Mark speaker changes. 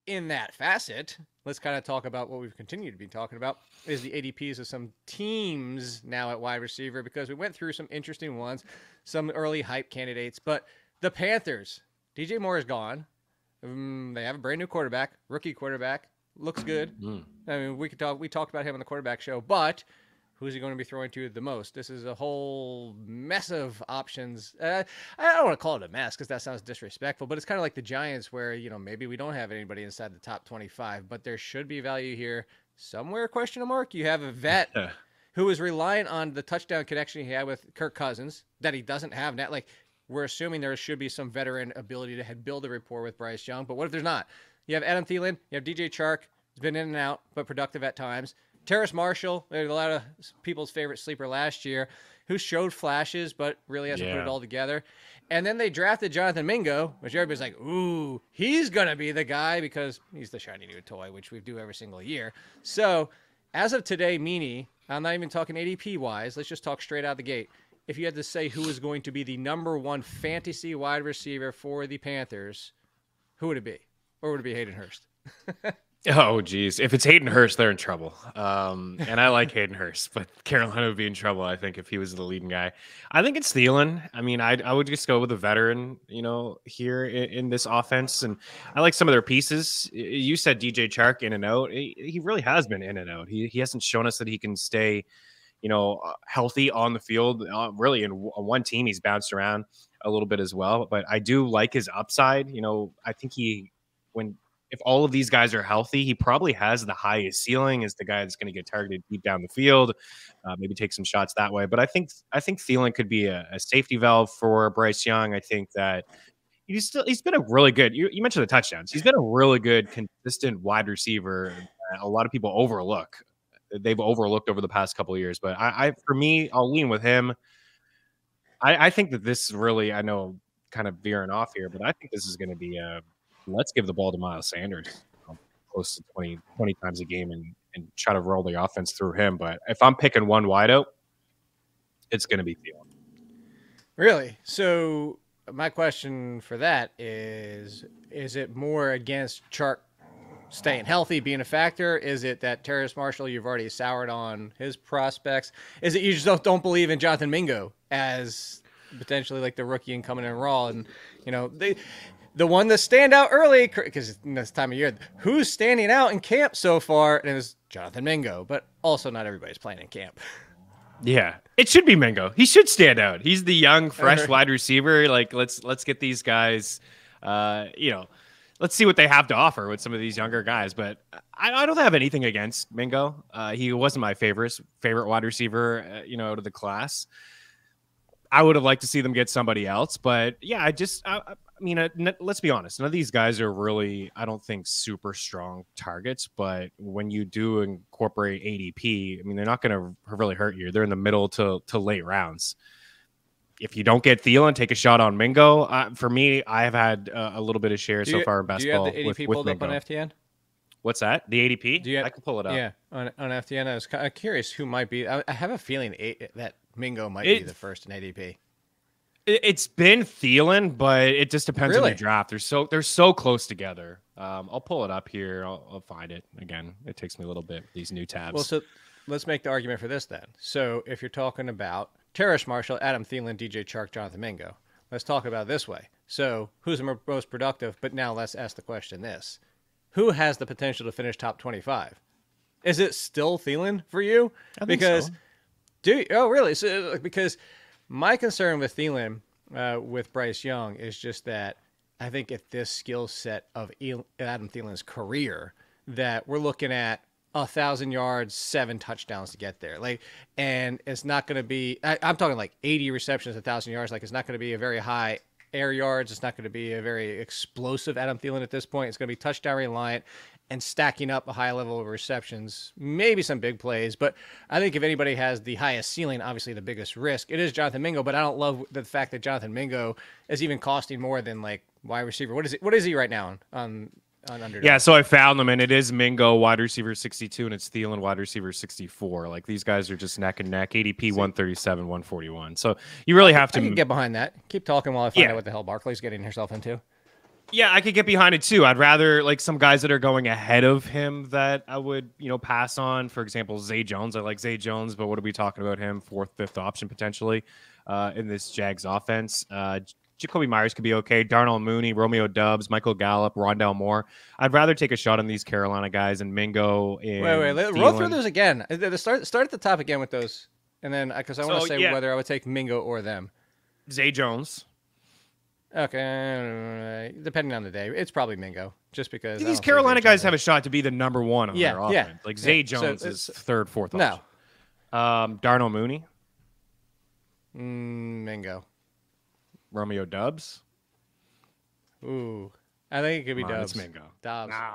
Speaker 1: in that facet, let's kind of talk about what we've continued to be talking about is the ADPs of some teams now at wide receiver, because we went through some interesting ones, some early hype candidates. But the Panthers, DJ Moore is gone. They have a brand new quarterback, rookie quarterback, looks good. I mean, we talked about him on the quarterback show, but who's he going to be throwing to the most? This is a whole mess of options. I don't want to call it a mess because that sounds disrespectful, but it's kind of like the Giants where, maybe we don't have anybody inside the top 25, but there should be value here somewhere, question mark. You have a vet who is relying on the touchdown connection he had with Kirk Cousins that he doesn't have now. Like, we're assuming there should be some veteran ability to build a rapport with Bryce Young, but what if there's not? You have Adam Thielen, you have DJ Chark, he's been in and out, but productive at times. Terrace Marshall, a lot of people's favorite sleeper last year, who showed flashes, but really hasn't put it all together. And then they drafted Jonathan Mingo, which everybody's like, ooh, he's going to be the guy because he's the shiny new toy, which we do every single year. So as of today, Meaney, I'm not even talking ADP-wise. Let's just talk straight out the gate. If you had to say who is going to be the number one fantasy wide receiver for the Panthers, who would it be? Or would it be Hayden Hurst?
Speaker 2: Oh, geez. If it's Hayden Hurst, they're in trouble. And I like Hayden Hurst, but Carolina would be in trouble, I think, if he was the leading guy. I think it's Thielen. I mean, I would just go with a veteran, here in this offense. And I like some of their pieces. You said DJ Chark in and out. He really has been in and out. He hasn't shown us that he can stay, healthy on the field. Really, in one team, he's bounced around a little bit as well. But I do like his upside. I think if all of these guys are healthy, he probably has the highest ceiling as the guy that's going to get targeted deep down the field, maybe take some shots that way. But I think Thielen could be a safety valve for Bryce Young. I think that he's been a really good, you mentioned the touchdowns. He's been a really good, consistent wide receiver. A lot of people overlook. They've overlooked over the past couple of years. But for me, I'll lean with him. I think that this really, I know, kind of veering off here, but I think this is going to be let's give the ball to Miles Sanders close to 20 times a game and try to roll the offense through him. But if I'm picking one wideout, it's going to be Thielen.
Speaker 1: Really? So my question for that is it more against Chark staying healthy being a factor? Is it that Terrace Marshall, you've already soured on his prospects? Is it you just don't believe in Jonathan Mingo as potentially like the rookie and coming in raw? And, the one that stand out early, because this time of year, who's standing out in camp so far? And it was Jonathan Mingo, but also not everybody's playing in camp.
Speaker 2: Yeah, it should be Mingo. He should stand out. He's the young, fresh wide receiver. Like, let's get these guys, let's see what they have to offer with some of these younger guys. But I don't have anything against Mingo. He wasn't my favorite wide receiver, out of the class. I would have liked to see them get somebody else, but yeah, I mean, let's be honest. None of these guys are really, I don't think, super strong targets. But when you do incorporate ADP, I mean, they're not going to really hurt you. They're in the middle to late rounds. If you don't get Thielen, take a shot on Mingo. For me, I have had a little bit of share so far in best ball.
Speaker 1: Do you have the ADP pulled up on FTN?
Speaker 2: What's that? The ADP? I can pull it up.
Speaker 1: Yeah, on FTN. I was kind of curious who might be. I have a feeling that Mingo might be the first in ADP.
Speaker 2: It's been Thielen, but it just depends on the draft. They're so close together. I'll pull it up here. I'll find it again. It takes me a little bit. These new tabs.
Speaker 1: Well, so let's make the argument for this then. So if you're talking about Terrace Marshall, Adam Thielen, DJ Chark, Jonathan Mingo, let's talk about it this way. So who's the most productive? But now let's ask the question this: who has the potential to finish top 25? Is it still Thielen for you?
Speaker 2: I think so.
Speaker 1: Oh, really? So, because my concern with Thielen, with Bryce Young, is just that I think at this skill set of Adam Thielen's career, that we're looking at 1,000 yards, 7 touchdowns to get there. And it's not going to be. I'm talking like 80 receptions, 1,000 yards. It's not going to be a very high air yards. It's not going to be a very explosive Adam Thielen at this point. It's going to be touchdown reliant and stacking up a high level of receptions, maybe some big plays. But I think if anybody has the highest ceiling, obviously the biggest risk, it is Jonathan Mingo. But I don't love the fact that Jonathan Mingo is even costing more than wide receiver. What is he right now on Underdog?
Speaker 2: Yeah, so I found them, and it is Mingo wide receiver 62, and it's Thielen wide receiver 64. These guys are just neck and neck. ADP 137, 141. So you really have to.
Speaker 1: I can get behind that. Keep talking while I find out what the hell Barkley's getting herself into.
Speaker 2: Yeah, I could get behind it too. I'd rather like some guys that are going ahead of him that I would, pass on. For example, Zay Jones. I like Zay Jones, but what are we talking about him? Fourth, fifth option potentially in this Jags offense. Jacoby Myers could be okay. Darnell Mooney, Romeo Doubs, Michael Gallup, Rondell Moore. I'd rather take a shot on these Carolina guys and Mingo.
Speaker 1: Wait. Roll through those again. Start at the top again with those, and then because I want to say whether I would take Mingo or them.
Speaker 2: Zay Jones.
Speaker 1: Okay, depending on the day, it's probably Mingo, just because
Speaker 2: these Carolina guys have a shot to be the number one on their offense.
Speaker 1: Yeah.
Speaker 2: Like Zay Jones is third, fourth option. Darnell Mooney,
Speaker 1: Mingo,
Speaker 2: Romeo Doubs.
Speaker 1: Ooh, I think it could be Doubs.
Speaker 2: It's Mingo.
Speaker 1: Dobbs.
Speaker 2: No.